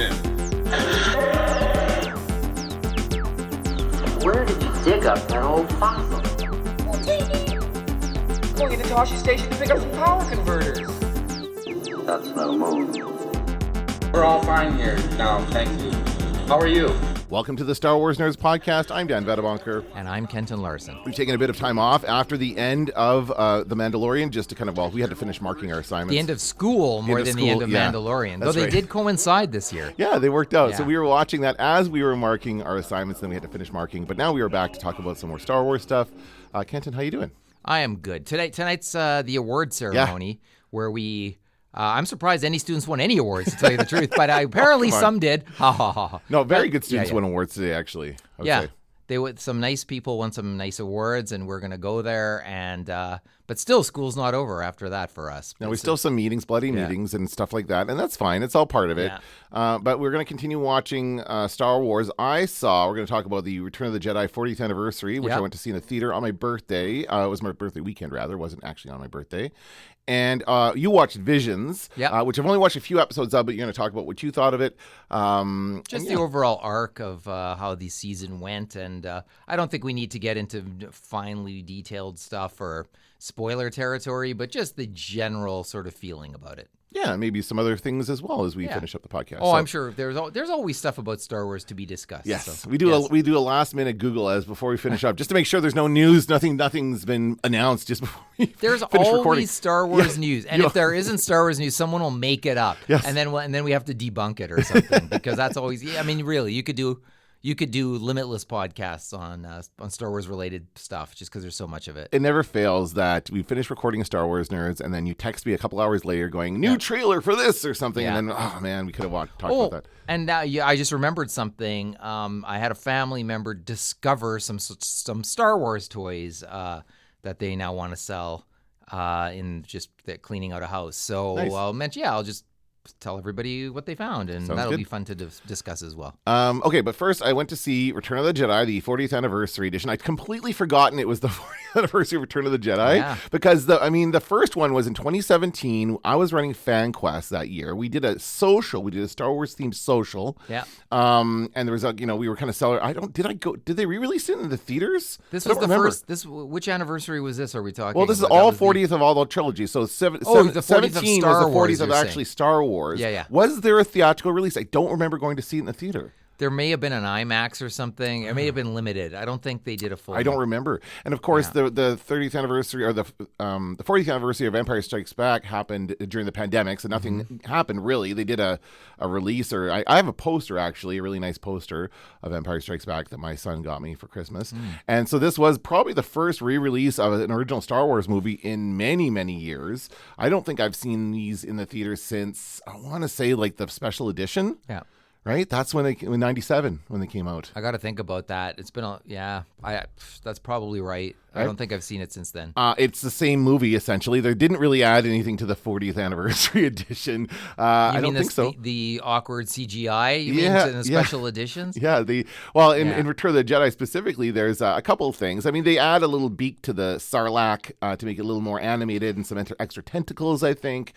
in. Where did you dig up that old fossil? Going into Toshi Station to pick up some power converters. That's no moon. We're all fine here now, thank you. How are you? Welcome to the Star Wars Nerds Podcast. I'm Dan Vedabonker. And I'm Kenton Larson. We've taken a bit of time off after the end of The Mandalorian, just to kind of, we had to finish marking our assignments. The end of school more than the end of Mandalorian. Though they did coincide this year. Yeah, they worked out. Yeah. So we were watching that as we were marking our assignments, then we had to finish marking. But now we are back to talk about some more Star Wars stuff. Kenton, how you doing? I am good. Tonight's the award ceremony where we... I'm surprised any students won any awards, to tell you the truth, but apparently some did. Ha ha ha. No, very good students won awards today, actually. I would say. Some nice people won some nice awards, and we're going to go there. And but still, school's not over after that for us. Now, we still have some meetings, bloody meetings and stuff like that, and that's fine. It's all part of it. Yeah. But we're going to continue watching Star Wars. We're going to talk about the Return of the Jedi 40th anniversary, which I went to see in the theater on my birthday. It was my birthday weekend, rather. It wasn't actually on my birthday. And you watched Visions, which I've only watched a few episodes of, but you're going to talk about what you thought of it. The overall arc of how the season went. And I don't think we need to get into finely detailed stuff or spoiler territory, but just the general sort of feeling about it. Yeah, maybe some other things as well as we finish up the podcast. Oh, so, I'm sure there's always stuff about Star Wars to be discussed. Yes, so, we do a last minute Google before we finish up, just to make sure there's no news, nothing's been announced just before we There's finish always recording. Star Wars news, and if there isn't Star Wars news, someone will make it up, and then we have to debunk it or something because that's always. I mean, really, you could do limitless podcasts on Star Wars related stuff just because there's so much of it. It never fails that we finish recording Star Wars Nerds, and then you text me a couple hours later going, new trailer for this or something, and then, oh man, we could have talked about that. And now I just remembered something. I had a family member discover some Star Wars toys that they now want to sell in just cleaning out a house. So nice. I'll just tell everybody what they found, and that'll be fun to discuss as well. Okay, but first I went to see Return of the Jedi, the 40th anniversary edition. I'd completely forgotten it was the 40th anniversary of Return of the Jedi because the first one was in 2017. I was running FanQuest that year. We did a social. We did a Star Wars themed social. Yeah. And there was we were kind of celebrating. Did they re-release it in the theaters? This was the first. Which anniversary was this? Are we talking? Well, this is all 40th of all the trilogies. So the 40th of 17 Star was the 40th Wars, of actually Star Wars. Yeah. Was there a theatrical release? I don't remember going to see it in the theater. There may have been an IMAX or something. It may have been limited. I don't think they did a full. I don't remember. And of course, the 30th anniversary or the 40th anniversary of Empire Strikes Back happened during the pandemic, so nothing happened really. They did a release, or I have a poster actually, a really nice poster of Empire Strikes Back that my son got me for Christmas. And so this was probably the first re-release of an original Star Wars movie in many, many years. I don't think I've seen these in the theater since, I want to say, like the special edition. Yeah. Right? That's when in 97 when they came out. I got to think about that. It's been that's probably right. I don't think I've seen it since then. It's the same movie, essentially. They didn't really add anything to the 40th anniversary edition. I don't think so. The awkward CGI, you mean, in the special editions? Yeah. In Return of the Jedi specifically, there's a couple of things. I mean, they add a little beak to the Sarlacc to make it a little more animated and some extra tentacles, I think.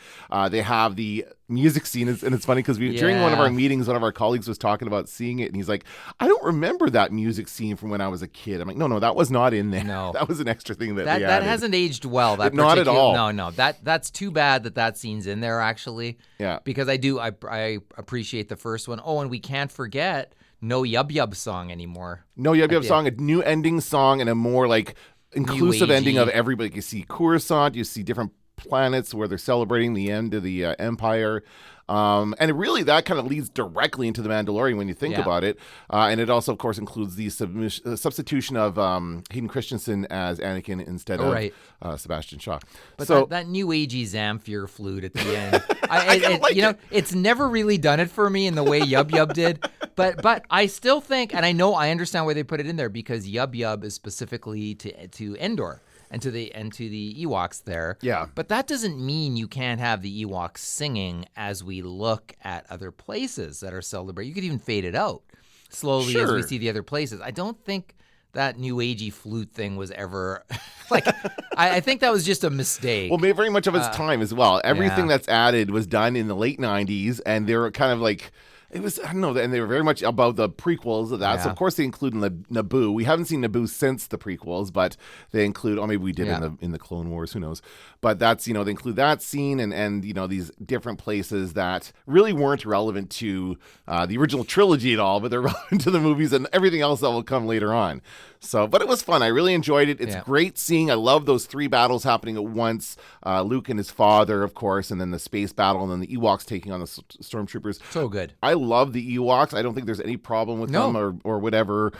They have the music scene, and it's funny because during one of our meetings, one of our colleagues was talking about seeing it, and he's like, I don't remember that music scene from when I was a kid. I'm like, no, that was not in there. No. That was an extra thing that they added. That hasn't aged well. Not at all. No. That's too bad that scene's in there, actually. Yeah. Because I appreciate the first one. Oh, and we can't forget no Yub Yub song anymore. No Yub Yub song, a new ending song, and a more like inclusive ending of everybody. You see Coruscant, you see different planets where they're celebrating the end of the Empire. And it really, that kind of leads directly into The Mandalorian when you think about it. And it also, of course, includes the substitution of Hayden Christensen as Anakin instead of Sebastian Shaw. But so, that new agey Zamfir flute at the end, it's never really done it for me in the way Yub Yub did. But I still think, and I understand why they put it in there, because Yub Yub is specifically to Endor. And to the Ewoks there. Yeah. But that doesn't mean you can't have the Ewoks singing as we look at other places that are celebrated. You could even fade it out slowly as we see the other places. I don't think that new agey flute thing was ever I think that was just a mistake. Well, very much of its time as well. Everything that's added was done in the late 90s, and they're kind of like, It was, I don't know, and they were very much about the prequels of that. So, of course, they include Naboo. We haven't seen Naboo since the prequels, but they include, maybe we did in the Clone Wars, who knows. But that's, they include that scene and these different places that really weren't relevant to the original trilogy at all, but they're relevant to the movies and everything else that will come later on. So, but it was fun. I really enjoyed it. It's great seeing. I love those 3 battles happening at once. Luke and his father, of course, and then the space battle, and then the Ewoks taking on the stormtroopers. So good. I love the Ewoks. I don't think there's any problem with them or whatever.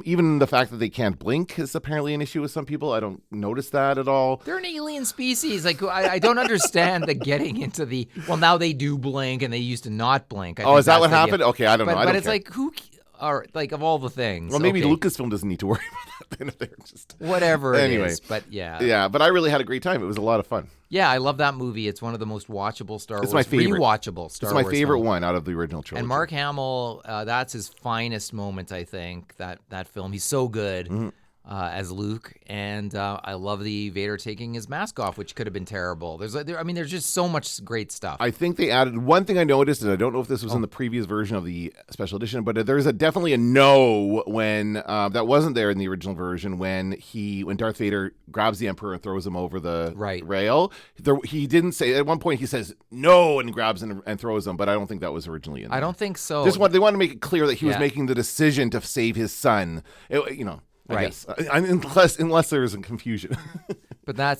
Even the fact that they can't blink is apparently an issue with some people. I don't notice that at all. They're an alien species. Like I don't understand the getting into the. Well, now they do blink, and they used to not blink. Is that what happened? Okay, I don't know. But it's like who. Or like of all the things. Well, maybe Lucasfilm doesn't need to worry about that. Then if they're just whatever it is. But yeah, but I really had a great time. It was a lot of fun. Yeah, I love that movie. It's one of the most watchable Star Wars. It's my favorite. Rewatchable Star Wars. It's my favorite one out of the original trilogy. And Mark Hamill, that's his finest moment, I think. That film. He's so good. As Luke, and I love the Vader taking his mask off, which could have been terrible. There's just so much great stuff. I think they added one thing I noticed, and I don't know if this was in the previous version of the special edition, but there's definitely a no when that wasn't there in the original version when Darth Vader grabs the Emperor and throws him over the rail. He didn't say at one point. He says no and grabs and throws him, but I don't think that was originally in there. I don't think so. They want to make it clear that he was making the decision to save his son. I guess. Unless there isn't confusion. But I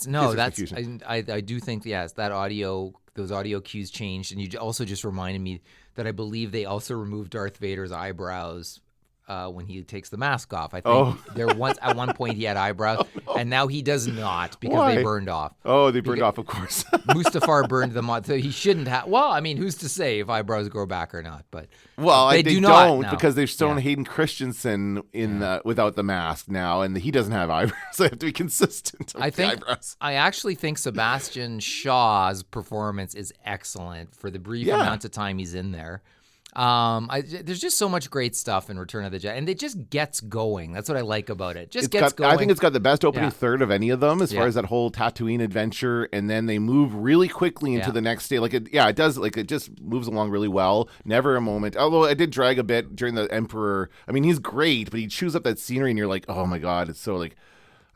do think, yes, those audio cues changed. And you also just reminded me that I believe they also removed Darth Vader's eyebrows when he takes the mask off. I think at one point he had eyebrows, and now he does not because they burned off. Oh, they burned off, of course. Mustafar burned them off, so he shouldn't have. Well, I mean, who's to say if eyebrows grow back or not? But they don't now. Because they've shown Hayden Christensen without the mask now, and he doesn't have eyebrows. So they have to be consistent. I actually think Sebastian Shaw's performance is excellent for the brief amount of time he's in there. There's just so much great stuff in Return of the Jedi, and it just gets going. That's what I like about it. Gets going. I think it's got the best opening third of any of them as far as that whole Tatooine adventure, and then they move really quickly into the next day. It does. It just moves along really well. Never a moment. Although I did drag a bit during the Emperor. I mean, he's great, but he chews up that scenery, and you're like, oh my god, it's so it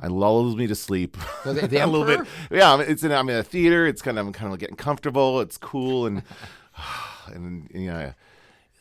lulls me to sleep the a little bit. Yeah, I'm in a theater. I'm kind of getting comfortable. It's cool and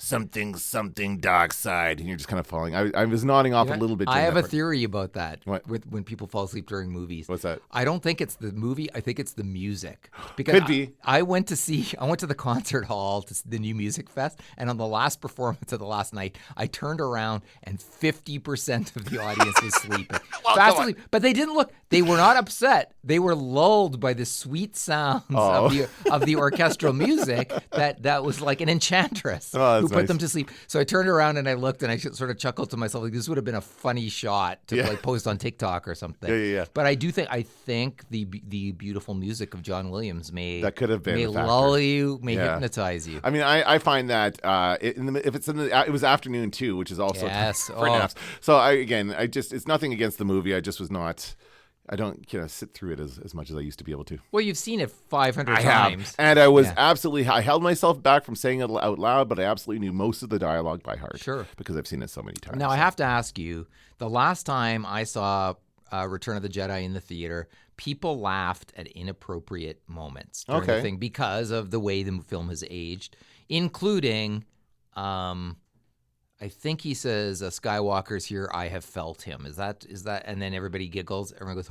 something dark side, and you're just kind of falling. I was nodding off a little bit. I have a theory about that. When people fall asleep during movies. What's that? I don't think it's the movie. I think it's the music. Because Could be. I went to the concert hall to the New Music Fest, and on the last performance of the last night, I turned around and 50% of the audience was sleeping. Fast asleep. But they didn't look. They were not upset. They were lulled by the sweet sounds of the orchestral music that was like an enchantress who put them to sleep. So I turned around and I looked and I sort of chuckled to myself, like this would have been a funny shot to post on TikTok or something. Yeah. But I think the beautiful music of John Williams may lull you, may hypnotize you. I mean, I find that it was afternoon too, which is also for naps. So it's nothing against the movie. I just was not. I don't sit through it as much as I used to be able to. Well, you've seen it 500 times. And I was I held myself back from saying it out loud, but I absolutely knew most of the dialogue by heart. Sure. Because I've seen it so many times. Now, I have to ask you, the last time I saw Return of the Jedi in the theater, people laughed at inappropriate moments during the thing because of the way the film has aged, including... I think he says, Skywalker's here, I have felt him. Is that, and then everybody giggles. Everyone goes,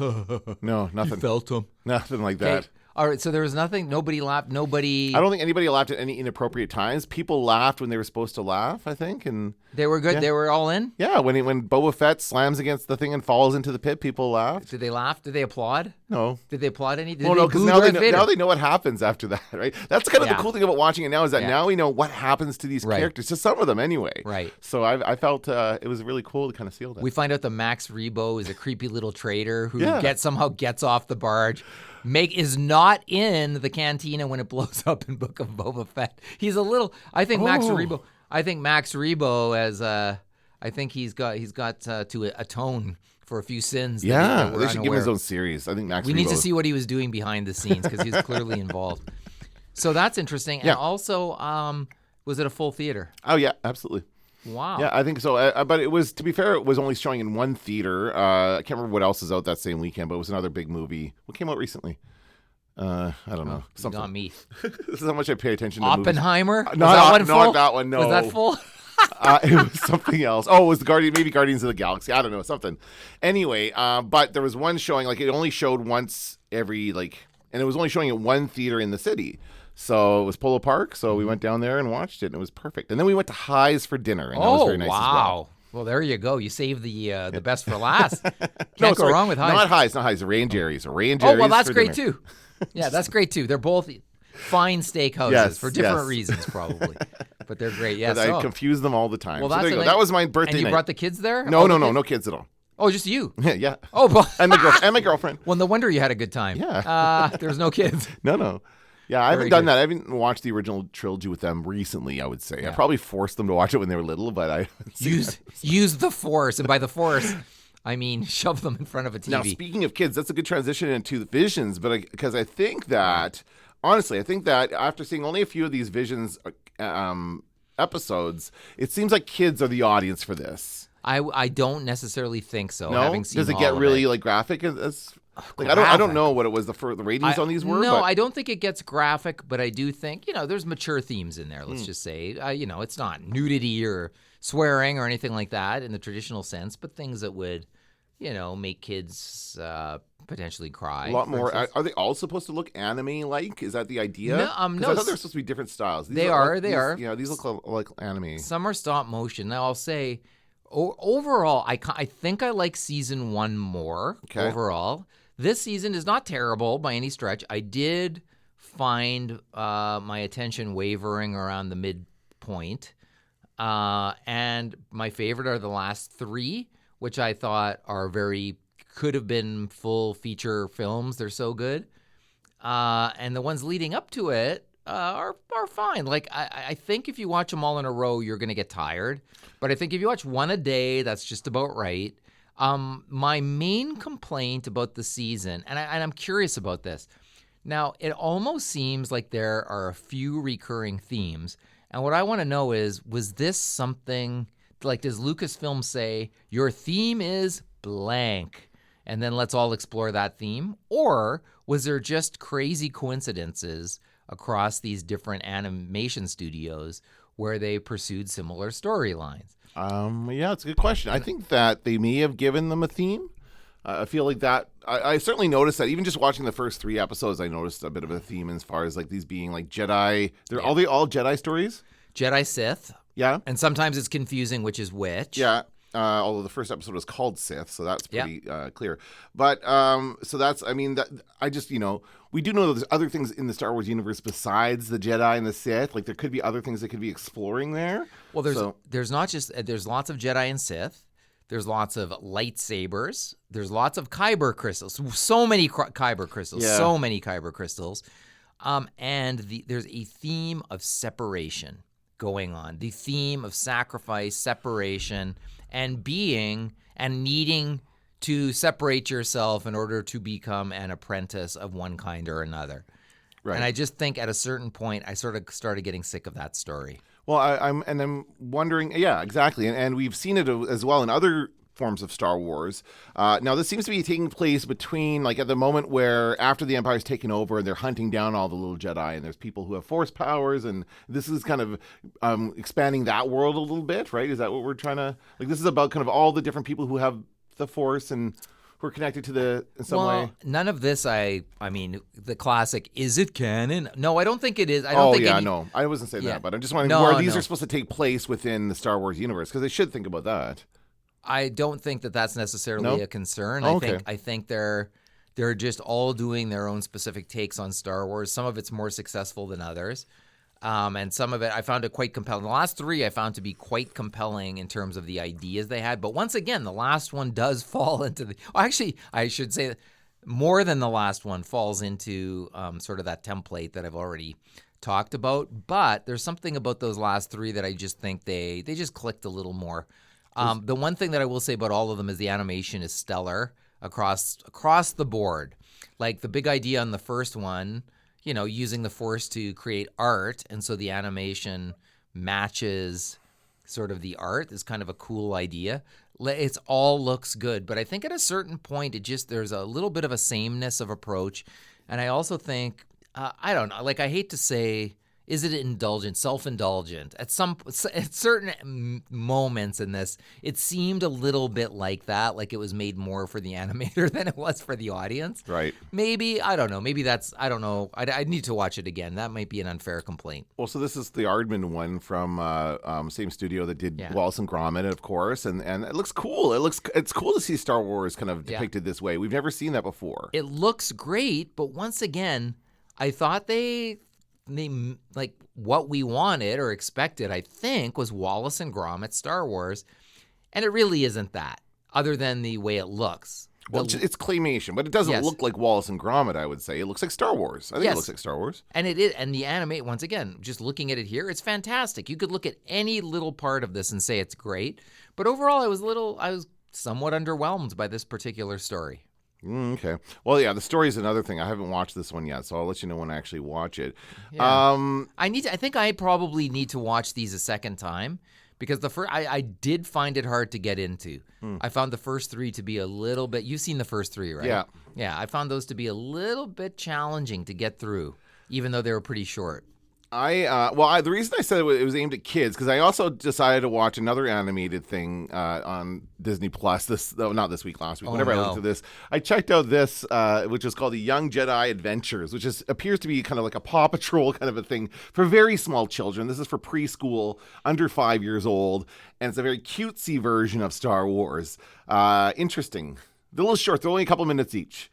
no, nothing. You felt him. Nothing like that. All right, so there was nothing, nobody laughed, nobody... I don't think anybody laughed at any inappropriate times. People laughed when they were supposed to laugh, I think, and... They were good? Yeah. They were all in? Yeah, when Boba Fett slams against the thing and falls into the pit, people laughed. Did they laugh? Did they applaud? No. Did they applaud any? No, because now they know what happens after that, right? That's kind of the cool thing about watching it now is that now we know what happens to these characters, to some of them anyway. Right. So I felt it was really cool to kind of see all that. We find out that Max Rebo is a creepy little trader who somehow gets off the barge. Is not in the cantina when it blows up in Book of Boba Fett. He's a little. I think Max Rebo as I think he's got to atone for a few sins. Yeah, they should give him his own series. I think Max. We need to see what he was doing behind the scenes because he's clearly involved. So that's interesting. And also, Was it a full theater? Oh yeah, absolutely. Wow. Yeah, I think so. But it was, to be fair, it was only showing in one theater. I can't remember what else is out that same weekend, but it was another big movie. What came out recently? I don't know. Something. Not me. This is how much I pay attention to Oppenheimer? movies. Not That one. No. Was that full? It was something else. Oh, it was maybe Guardians of the Galaxy. I don't know, something. Anyway, but there was one showing, like, it only showed once every, like, and it was only showing at one theater in the city. So it was Polo Park. So we went down there and watched it, and it was perfect. And then we went to Highs for dinner, and that was very nice as well. Well, there you go. You saved the best for last. Can't No, go sorry, wrong with Highs. Not Highs. Ray and Jerry's. Ray and Oh, Jerry's. well, that's for great dinner. too. Yeah, that's great too. They're both fine steakhouses Yes, for different yes. reasons, probably. But they're great. Yeah, But I confuse them all the time. Well, so that's there you go. a That nice- was my birthday And you night. brought the kids there? No, All the kids? no kids at all. Oh, just you. Yeah. Oh, but And my girlfriend. well, no wonder you had a good time. Yeah. There's no kids. No. Yeah, I Very haven't done good. that. I haven't watched the original trilogy with them recently, I would say. Yeah. I probably forced them to watch it when they were little, but I haven't seen it. Use the force, and by the force, I mean shove them in front of a TV. Now, speaking of kids, that's a good transition into the Visions, but because I think that, honestly, after seeing only a few of these Visions episodes, it seems like kids are the audience for this. I don't necessarily think so. No? Having seen Does it all get of really it. like graphic? Like I don't know what it was the ratings on these were. No, but I don't think it gets graphic, but I do think there's mature themes in there. Hmm. Let's just say it's not nudity or swearing or anything like that in the traditional sense, but things that would make kids potentially cry. a lot for more. instance. Are they all supposed to look anime-like? Is that the idea? No, 'Cause no, I thought they were supposed to be different styles. They are. Yeah, these look like anime. Some are stop motion. Now I'll say, overall, I think I like season 1 more. Okay. Overall, this season is not terrible by any stretch. I did find my attention wavering around the midpoint, and my favorite are the last 3, which I thought could have been full feature films. They're so good, and the ones leading up to it are fine. Like I think if you watch them all in a row, you're gonna get tired. But I think if you watch one a day, that's just about right. My main complaint about the season, and I'm curious about this. Now, it almost seems like there are a few recurring themes, and what I want to know is, was this something like, does Lucasfilm say your theme is blank, and then let's all explore that theme, or was there just crazy coincidences across these different animation studios where they pursued similar storylines? Yeah, it's a good question. I think that they may have given them a theme. I feel like that. I certainly noticed that. Even just watching the first 3 episodes, I noticed a bit of a theme as far as like these being like Jedi. Are they all Jedi stories? Jedi Sith, Yeah. and sometimes it's confusing which is which. Yeah. Although the first episode was called Sith, so that's pretty clear. But so that's, I mean, that I just, we do know that there's other things in the Star Wars universe besides the Jedi and the Sith. Like there could be other things they could be exploring there. Well, there's not just there's lots of Jedi and Sith. There's lots of lightsabers. There's lots of Kyber crystals. So many Kyber crystals. Yeah. So many Kyber crystals. And there's a theme of separation going on. The theme of sacrifice, separation, and needing to separate yourself in order to become an apprentice of one kind or another. Right. And I just think at a certain point, I sort of started getting sick of that story. Well, I'm wondering, yeah, exactly, and we've seen it as well in other forms of Star Wars. Now, this seems to be taking place between, like, at the moment where after the Empire's taken over and they're hunting down all the little Jedi, and there's people who have Force powers, and this is kind of expanding that world a little bit, right? Is that what we're trying to, like? This is about kind of all the different people who have the Force and who are connected to in some way. None of this, I mean, the classic, is it canon? No, I don't think it is. I don't think no. I wasn't saying Yeah. that, but I'm just wondering No, where these no. are supposed to take place within the Star Wars universe, because they should think about that. I don't think that that's necessarily No? a concern. Oh, okay. I think they're just all doing their own specific takes on Star Wars. Some of it's more successful than others. And some of it I found it quite compelling. The last 3 I found to be quite compelling in terms of the ideas they had. But once again, the last one does fall into the... Actually, I should say that more than the last one falls into sort of that template that I've already talked about. But there's something about those last 3 that I just think they just clicked a little more. The one thing that I will say about all of them is the animation is stellar across the board. Like the big idea on the first one, using the Force to create art, and so the animation matches sort of the art is kind of a cool idea. It's all looks good, but I think at a certain point, there's a little bit of a sameness of approach. And I also think, I don't know, like I hate to say, is it indulgent, self-indulgent? At certain moments in this, it seemed a little bit like that, like it was made more for the animator than it was for the audience. Right. Maybe, I don't know. Maybe that's, I don't know. I need to watch it again. That might be an unfair complaint. Well, so this is the Aardman one from same studio that did Wallace and Gromit, of course, and it looks cool. It's cool to see Star Wars kind of depicted this way. We've never seen that before. It looks great, but once again, I thought they like what we wanted or expected, I think, was Wallace and Gromit Star Wars, and it really isn't that, other than the way it looks. Well, it's claymation, but it doesn't look like Wallace and Gromit, I would say. It looks like Star Wars. I think it looks like Star Wars. And it is, and the anime, once again, just looking at it here, it's fantastic. You could look at any little part of this and say it's great, but overall I was somewhat underwhelmed by this particular story. Okay. Well, yeah, the story is another thing. I haven't watched this one yet, so I'll let you know when I actually watch it. Yeah. I think I probably need to watch these a second time because I did find it hard to get into. I found the first three to be a little bit. You've seen the first three, right? Yeah. Yeah, I found those to be a little bit challenging to get through, even though they were pretty short. The reason I said it was aimed at kids because I also decided to watch another animated thing on Disney Plus. Not this week, last week. Whenever I looked at this, I checked out this, which is called the Young Jedi Adventures, which appears to be kind of like a Paw Patrol kind of a thing for very small children. This is for preschool, under 5 years old, and it's a very cutesy version of Star Wars. Interesting. They're a little short. They're only a couple minutes each.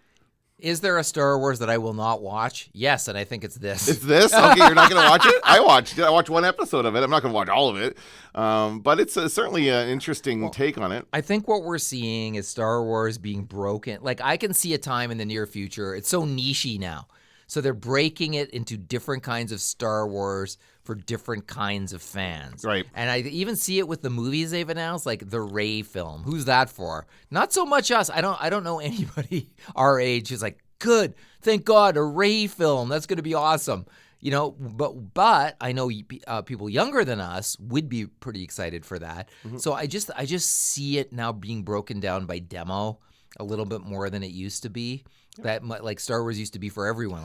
Is there a Star Wars that I will not watch? Yes, and I think it's this. It's this? Okay, you're not going to watch it? I watched it. I watched one episode of it. I'm not going to watch all of it. But it's certainly an interesting take on it. I think what we're seeing is Star Wars being broken. Like, I can see a time in the near future. It's so niche-y now. So they're breaking it into different kinds of Star Wars for different kinds of fans. Right. And I even see it with the movies they've announced, like the Rey film. Who's that for? Not so much us. I don't know anybody our age who's like, good, thank God, a Rey film. That's going to be awesome. You know, but I know people younger than us would be pretty excited for that. Mm-hmm. So I just see it now being broken down by demo a little bit more than it used to be. That like Star Wars used to be for everyone,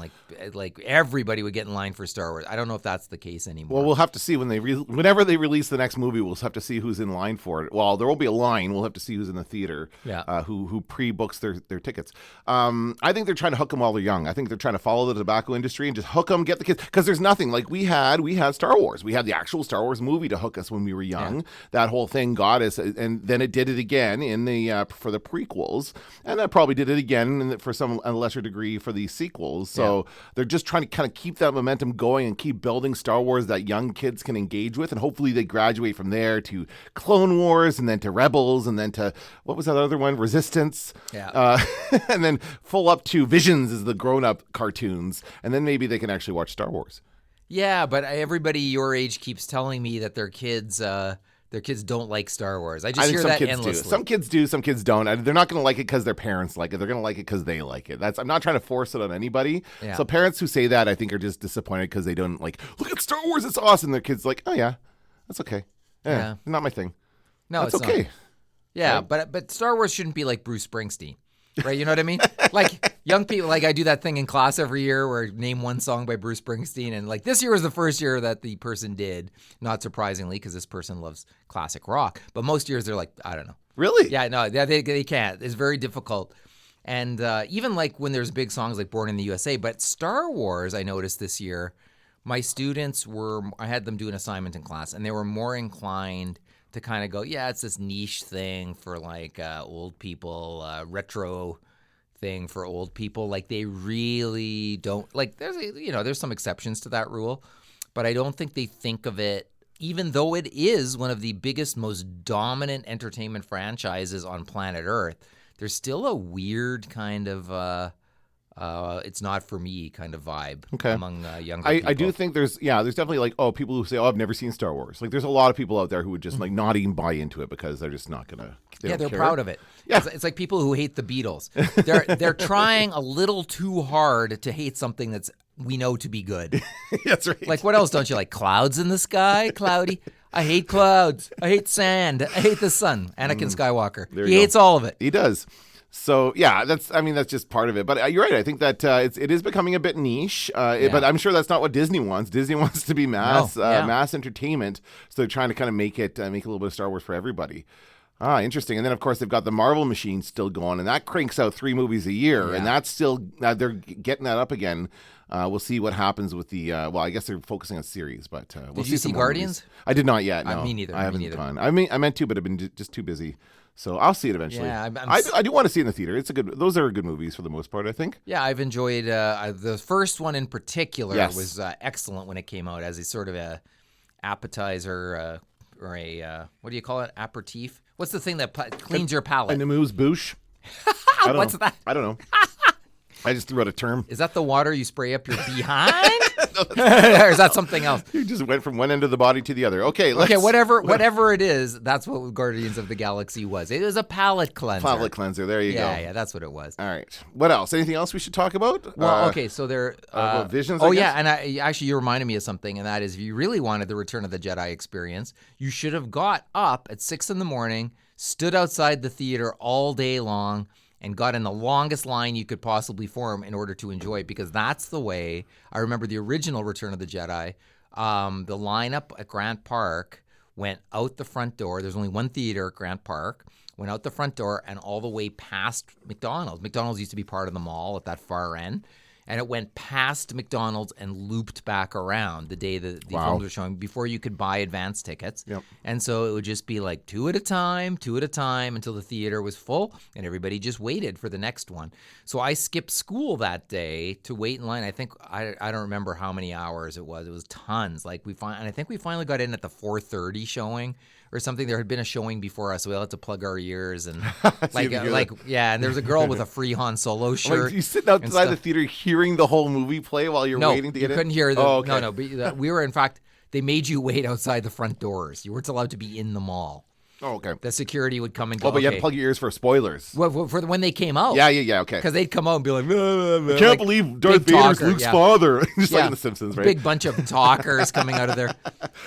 like everybody would get in line for Star Wars. I don't know if that's the case anymore. Well, we'll have to see whenever they release the next movie. We'll have to see who's in line for it. Well, there won't be a line. We'll have to see who's in the theater. Yeah. Who pre-books their tickets. I think they're trying to hook them while they're young. I think they're trying to follow the tobacco industry and just hook them, get the kids. Because there's nothing like we had Star Wars. We had the actual Star Wars movie to hook us when we were young. Yeah. That whole thing got us, and then it did it again in the for the prequels, and that probably did it again for a lesser degree for these sequels. So they're just trying to kind of keep that momentum going and keep building Star Wars that young kids can engage with, and hopefully they graduate from there to Clone Wars and then to Rebels and then to what was that other one, Resistance, and then full up to Visions is the grown-up cartoons, and then maybe they can actually watch Star Wars. Yeah, but everybody your age keeps telling me that their kids don't like Star Wars. I hear that endlessly. Some kids do, some kids don't. They're not going to like it because their parents like it. They're going to like it because they like it. I'm not trying to force it on anybody. Yeah. So parents who say that, I think, are just disappointed because they don't like, look at Star Wars, it's awesome. Their kids like, oh yeah, that's okay. Yeah. Not my thing. No, that's okay. Not. Yeah, right? but Star Wars shouldn't be like Bruce Springsteen. Right, you know what I mean? Like young people, like I do that thing in class every year where I name one song by Bruce Springsteen, and like this year was the first year that the person did, not surprisingly, because this person loves classic rock. But most years they're like, I don't know. Really? Yeah, no, they can't. It's very difficult. And even like when there's big songs like Born in the USA, but Star Wars, I noticed this year, my students I had them do an assignment in class, and they were more inclined to kind of go, yeah, it's this niche thing for like old people, retro thing for old people. Like they really don't like. There's some exceptions to that rule, but I don't think they think of it. Even though it is one of the biggest, most dominant entertainment franchises on planet Earth, there's still a weird kind of it's not for me kind of vibe among younger people. I do think there's definitely like, people who say, I've never seen Star Wars. Like there's a lot of people out there who would just like not even buy into it because they're just not going to. They're proud of it. Yeah. It's like people who hate the Beatles. They're trying a little too hard to hate something that's we know to be good. That's right. Like, what else don't you like? Clouds in the sky? Cloudy? I hate clouds. I hate sand. I hate the sun. Anakin Skywalker. He hates all of it. He does. So yeah, that's just part of it. But you're right. I think that it is becoming a bit niche. But I'm sure that's not what Disney wants. Disney wants to be mass entertainment. So they're trying to kind of make a little bit of Star Wars for everybody. Interesting. And then, of course, they've got the Marvel machine still going, and that cranks out 3 movies a year, and that's still they're getting that up again. We'll see what happens with the. I guess they're focusing on series, but we'll Did you see Guardians? I did not yet. No, me neither. I haven't gone. I meant to, but I've been just too busy. So I'll see it eventually. Yeah, I do want to see it in the theater. Those are good movies for the most part, I think. Yeah, I've enjoyed the first one in particular. Was excellent when it came out as a sort of a appetizer or a what do you call it? Aperitif. What's the thing that cleans your palate? An amuse-bouche. What's that? I don't know. I just threw out a term. Is that the water you spray up your behind? Or is that something else? You just went from one end of the body to the other. Okay, whatever it is, that's what Guardians of the Galaxy was. It was a palate cleanser. Palate cleanser. There you go. Yeah, that's what it was. All right. What else? Anything else we should talk about? Well, okay, so there. Visions. Yeah, and actually, you reminded me of something, and that is, if you really wanted the Return of the Jedi experience, you should have got up at 6 a.m, stood outside the theater all day long, and got in the longest line you could possibly form in order to enjoy it, because that's the way I remember the original Return of the Jedi. The lineup at Grant Park went out the front door. There's only one theater at Grant Park. Went out the front door and all the way past McDonald's. McDonald's used to be part of the mall at that far end. And it went past McDonald's and looped back around the day the films were showing before you could buy advance tickets. Yep. And so it would just be like 2 at a time until the theater was full and everybody just waited for the next one. So I skipped school that day to wait in line. I think I don't remember how many hours it was. It was tons. And I think we finally got in at the 4:30 showing or something. There had been a showing before us, so we all had to plug our ears and and there was a girl with a free Han Solo shirt. Like, you sitting outside the theater hearing the whole movie play while you're waiting to get in? No, you couldn't hear No, but we were, in fact, they made you wait outside the front doors. You weren't allowed to be in the mall. Oh, okay. The security would come and go. Oh, but you had to plug your ears for spoilers. Well, for when they came out. Yeah, okay. Because they'd come out and be like, I can't believe Darth Vader's Luke's father. Just like in The Simpsons, right? Big bunch of talkers coming out of there.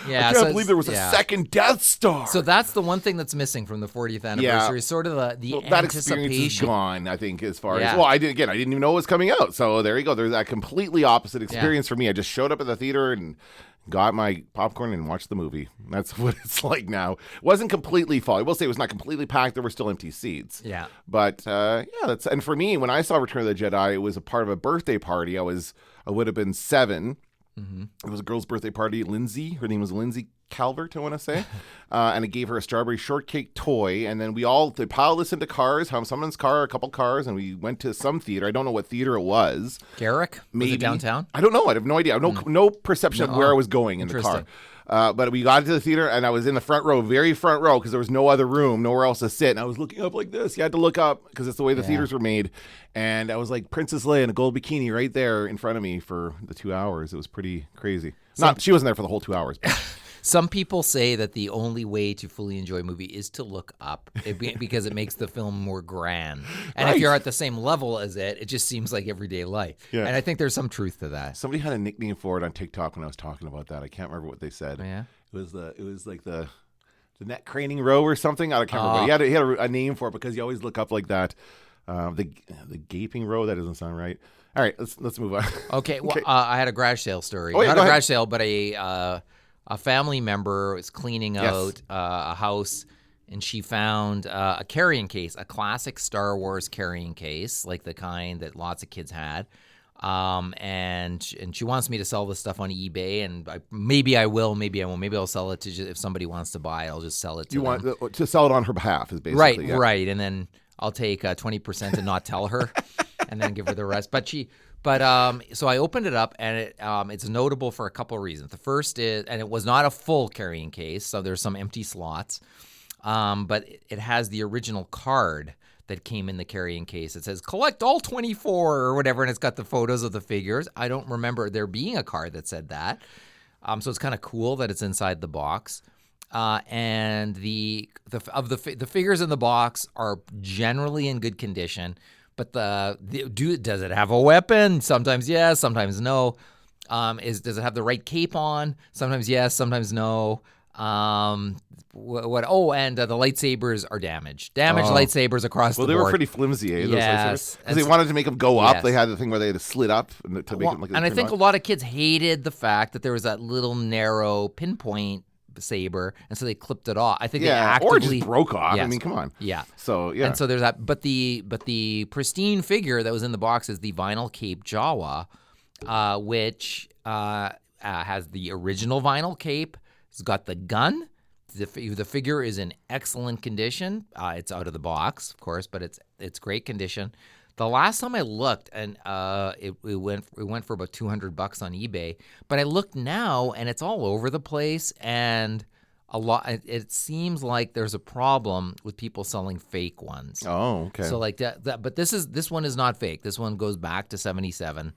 Yeah, I can't believe there was a second Death Star. So that's the one thing that's missing from the 40th anniversary, sort of the anticipation. That experience is gone, I think, as far as... Well, I didn't even know it was coming out. So there you go. There's that completely opposite experience for me. I just showed up at the theater and got my popcorn and watched the movie. That's what it's like now. It wasn't completely full. I will say it was not completely packed. There were still empty seats. Yeah. But and for me, when I saw Return of the Jedi, it was a part of a birthday party. I would have been 7. Mm-hmm. It was a girl's birthday party. Lindsay, her name was Lindsay Calvert, I want to say. And I gave her a strawberry shortcake toy. And then they piled us into cars, someone's car, a couple cars, and we went to some theater. I don't know what theater it was. Garrick? Maybe. Was it downtown? I don't know. I have no idea. I have no perception of where I was going in the car. But we got to the theater, and I was in the front row, very front row, because there was no other room, nowhere else to sit. And I was looking up like this. You had to look up because it's the way the theaters were made. And I was like Princess Leia in a gold bikini right there in front of me for the 2 hours. It was pretty crazy. She wasn't there for the whole 2 hours. Some people say that the only way to fully enjoy a movie is to look up because it makes the film more grand. And if you're at the same level as it just seems like everyday life. Yeah. And I think there's some truth to that. Somebody had a nickname for it on TikTok when I was talking about that. I can't remember what they said. Oh, yeah? It was like the neck craning row or something. I can't remember. He had a name for it because you always look up like that. The gaping row. That doesn't sound right. All right, let's move on. Okay. Well, I had a garage sale story. Not a garage sale, but a family member was cleaning out a house, and she found a carrying case, a classic Star Wars carrying case, like the kind that lots of kids had. And she wants me to sell this stuff on eBay, and maybe I will, maybe I won't. Maybe I'll sell it to if somebody wants to buy it, I'll just sell it to them. You want to sell it on her behalf, is basically right, and then I'll take 20% and not tell her, and then give her the rest. So I opened it up, and it's notable for a couple of reasons. The first is, and it was not a full carrying case, so there's some empty slots, but it has the original card that came in the carrying case. It says, collect all 24 or whatever, and it's got the photos of the figures. I don't remember there being a card that said that. So it's kind of cool that it's inside the box. And the figures in the box are generally in good condition, But does it have a weapon? Sometimes yes, sometimes no. Does it have the right cape on? Sometimes yes, sometimes no. And the lightsabers are damaged. Lightsabers across the board. Well, they were pretty flimsy, eh? Yes. Because they wanted to make them go up. Yes. They had the thing where they had to slit up to make them like. And I think a lot of kids hated the fact that there was that little narrow pinpoint saber, and so they clipped it off. I think they actively or just broke off. Yes. I mean, come on. Yeah. So yeah. And so there's that. But the pristine figure that was in the box is the vinyl cape Jawa, which has the original vinyl cape. It's got the gun. The figure is in excellent condition. It's out of the box, of course, but it's great condition. The last time I looked, and it went for about $200 on eBay. But I looked now, and it's all over the place, and a lot. It seems like there's a problem with people selling fake ones. Oh, okay. So like that, but this one is not fake. This one goes back to '77.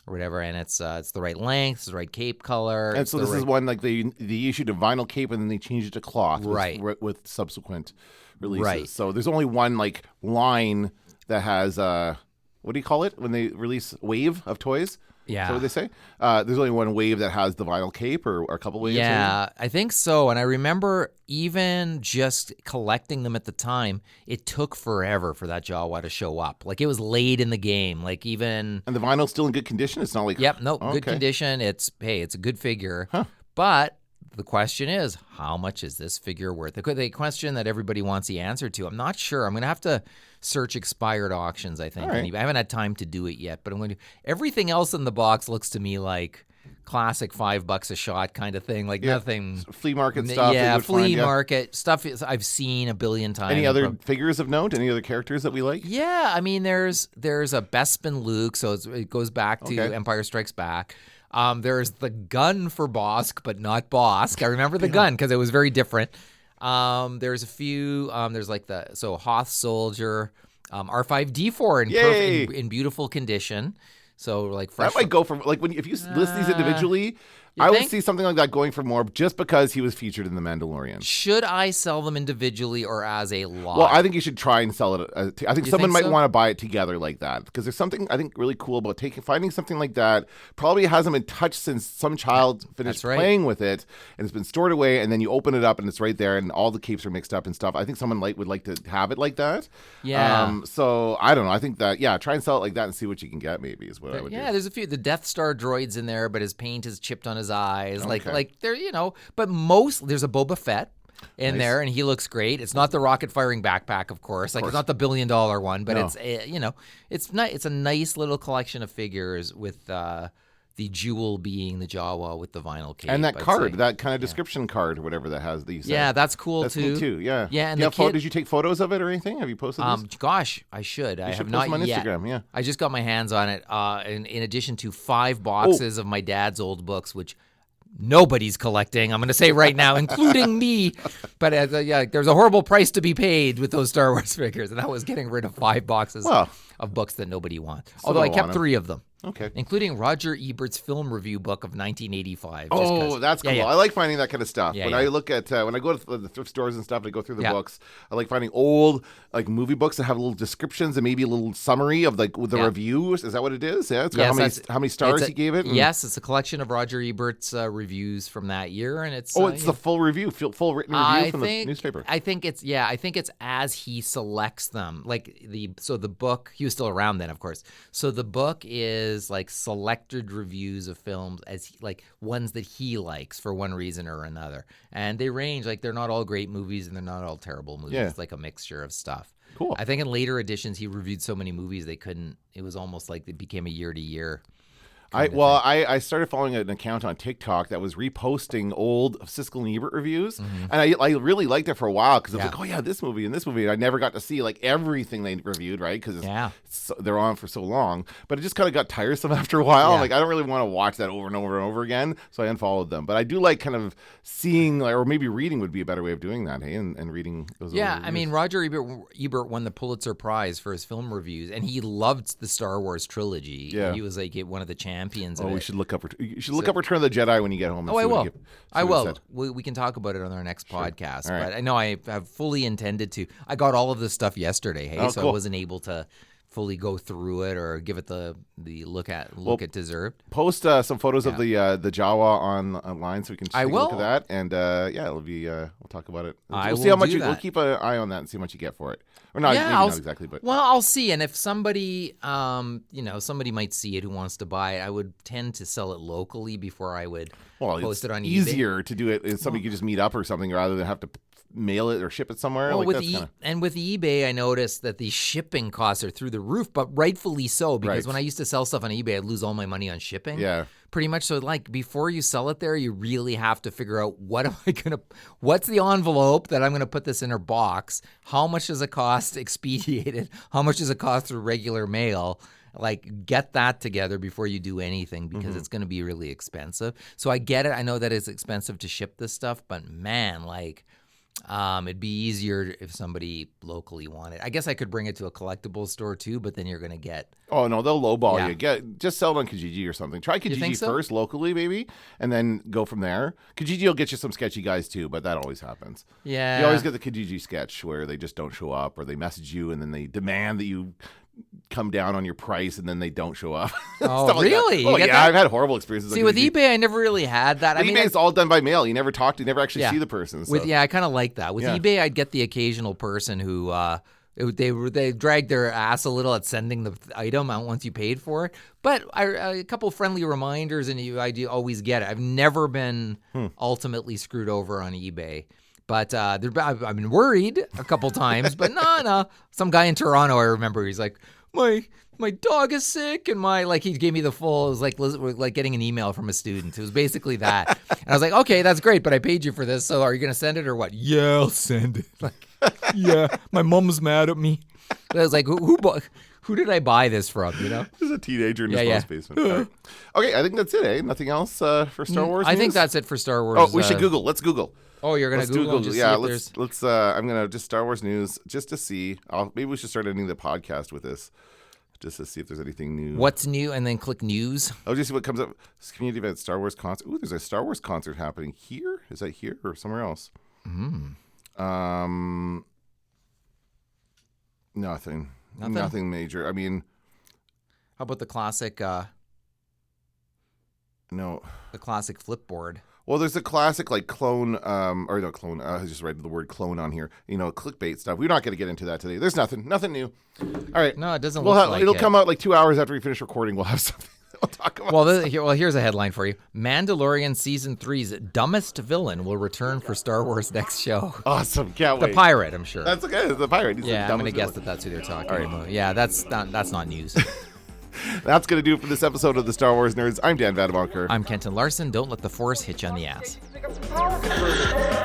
Or whatever, and it's the right length, it's the right cape color. And so this is one like they issued a vinyl cape and then they changed it to cloth, with subsequent releases. Right. So there's only one like line that has what do you call it when they release wave of toys? Yeah. Is that what they say? There's only one wave that has the vinyl cape, or a couple waves. Yeah, I think so. And I remember even just collecting them at the time, it took forever for that Jawa to show up. Like it was late in the game. Like even and the vinyl's still in good condition. It's not like good condition. It's a good figure. Huh. But the question is, how much is this figure worth? The question that everybody wants the answer to. I'm not sure. I'm going to have to search expired auctions, I think. Right. I haven't had time to do it yet, but I'm going to. Everything else in the box looks to me like classic $5 a shot kind of thing. Like nothing. Flea market stuff. Yeah, flea market stuff I've seen a billion times. Any other figures of note? Any other characters that we like? Yeah, I mean, there's a Bespin Luke, so it goes back to Empire Strikes Back. There's the gun for Bosk, but not Bosk. I remember the gun because it was very different. There's a few. There's like Hoth Soldier, R5D4 in beautiful condition. So like fresh. That might go for like if you list these individually. I would see something like that going for more just because he was featured in The Mandalorian. Should I sell them individually or as a lot? Well, I think you should try and sell it. I think someone might so? want to buy it together like that because there's something I think really cool about finding something like that. Probably hasn't been touched since some child finished playing with it and it's been stored away, and then you open it up and it's right there and all the capes are mixed up and stuff. I think someone would like to have it like that. Yeah. So I don't know. I think that try and sell it like that and see what you can get. Maybe is what I would do. Yeah, there's a few. The Death Star droid's in there, but his paint is chipped on his eyes. Like there, but there's a Boba Fett in there, and he looks great. It's not the rocket firing backpack, of course. It's not the $1 billion one, but it's a nice little collection of figures with the jewel being the Jawa with the vinyl cape. And that card, that kind of description card or whatever that has these. Yeah, that's cool that's too. Neat too. Yeah. Yeah, and did you take photos of it or anything? Have you posted this? Gosh, I should. I have not post them on yet. Instagram, yeah. I just got my hands on it. In addition to 5 boxes of my dad's old books, which nobody's collecting, I'm going to say right now, including me. But there's a horrible price to be paid with those Star Wars figures, and that was getting rid of 5 boxes of books that nobody wants. Although I kept 3 of them. Okay. Including Roger Ebert's film review book of 1985. Oh, that's cool. Yeah. I like finding that kind of stuff. Yeah, when I look at when I go to the thrift stores and stuff, and I go through the books. I like finding old like movie books that have little descriptions and maybe a little summary of like the reviews. Is that what it is? Yeah. It's got how many stars he gave it. Yes, it's a collection of Roger Ebert's reviews from that year, and it's it's the full review, full written review from the newspaper. I think it's as he selects them. Like the book, he was still around then, of course. So the book is like selected reviews of films as like ones that he likes for one reason or another, and they range. Like they're not all great movies and they're not all terrible movies. It's like a mixture of stuff. Cool. I think in later editions he reviewed so many movies it was almost like it became a year to year. I started following an account on TikTok that was reposting old Siskel and Ebert reviews, and I really liked it for a while because it was like, oh yeah, this movie and this movie. And I never got to see like everything they reviewed, right? Because they're on for so long. But it just kind of got tiresome after a while. Like I don't really want to watch that over and over and over again, so I unfollowed them. But I do like kind of seeing, or maybe reading would be a better way of doing that, hey? And reading those. Yeah, I mean, Roger Ebert won the Pulitzer Prize for his film reviews, and he loved the Star Wars trilogy. Yeah, he was like one of the champions. We should look up. You should look up Return of the Jedi when you get home. I will. I will. We can talk about it on our next podcast. Right. But I know I have fully intended to. I got all of this stuff yesterday, so cool. I wasn't able to fully go through it or give it the look it deserved. Post some photos of the Jawa online so we can take a look at that, and it'll be we'll talk about it. We'll see how much we'll keep an eye on that and see how much you get for it, or not, maybe not exactly, but I'll see. And if somebody somebody might see it who wants to buy it, I would tend to sell it locally before I would post it on eBay. Easier to do it if somebody could just meet up or something rather than have to mail it or ship it somewhere. Well, with eBay, I noticed that the shipping costs are through the roof, but rightfully so, because when I used to sell stuff on eBay, I'd lose all my money on shipping. Yeah. Pretty much. So like before you sell it there, you really have to figure out what's the envelope that I'm going to put this in a box? How much does it cost expedited? How much does it cost through regular mail? Like, get that together before you do anything, because it's going to be really expensive. So I get it. I know that it's expensive to ship this stuff, but man, like, it'd be easier if somebody locally wanted. I guess I could bring it to a collectibles store too, but then you're going to get... Oh, no, they'll lowball you. Just sell it on Kijiji or something. Try Kijiji first locally, maybe, and then go from there. Kijiji will get you some sketchy guys too, but that always happens. Yeah. You always get the Kijiji sketch where they just don't show up, or they message you and then they demand that you come down on your price, and then they don't show up. Oh, really? Oh, yeah, I've had horrible experiences. See, with eBay, I never really had that. I mean, it's all done by mail. You never talk to, you never actually see the person. So. I kind of like that. With eBay, I'd get the occasional person who they drag their ass a little at sending the item out once you paid for it. But a couple friendly reminders, and I do always get it. I've never been ultimately screwed over on eBay. But I've been worried a couple times, but no. Some guy in Toronto, I remember, he's like, my dog is sick, and he gave me the full, it was like getting an email from a student. It was basically that. And I was like, okay, that's great, but I paid you for this, so are you going to send it or what? Yeah, I'll send it. Yeah, my mom's mad at me. And I was like, who did I buy this from, you know? There's a teenager in his mom's basement. Right. Okay, I think that's it, eh? Nothing else for Star Wars I news? think that's it for Star Wars. Oh, we should Google. Let's Google. Oh, you're gonna Google? Just yeah, let's. I'm gonna just Star Wars news just to see. Maybe we should start ending the podcast with this, just to see if there's anything new. What's new, and then click news. Oh, just see what comes up. Community event, Star Wars concert. Ooh, there's a Star Wars concert happening here. Is that here or somewhere else? Nothing major. I mean, how about the classic? No, the classic Flipboard. Well, there's a classic clone, or no clone. I just read the word clone on here. Clickbait stuff. We're not going to get into that today. There's nothing new. All right. No, it doesn't look like it'll come out 2 hours after we finish recording. We'll have something we'll talk about. Well, here's a headline for you. Mandalorian Season 3's dumbest villain will return for Star Wars next show. Awesome. Can't wait. The pirate, I'm sure. That's okay. It's the pirate. He's I'm going to guess that's who they're talking about. Yeah, that's not news. That's going to do it for this episode of the Star Wars Nerds. I'm Dan Vadebonker. I'm Kenton Larson. Don't let the Force hit you on the ass. Pick up some power converters.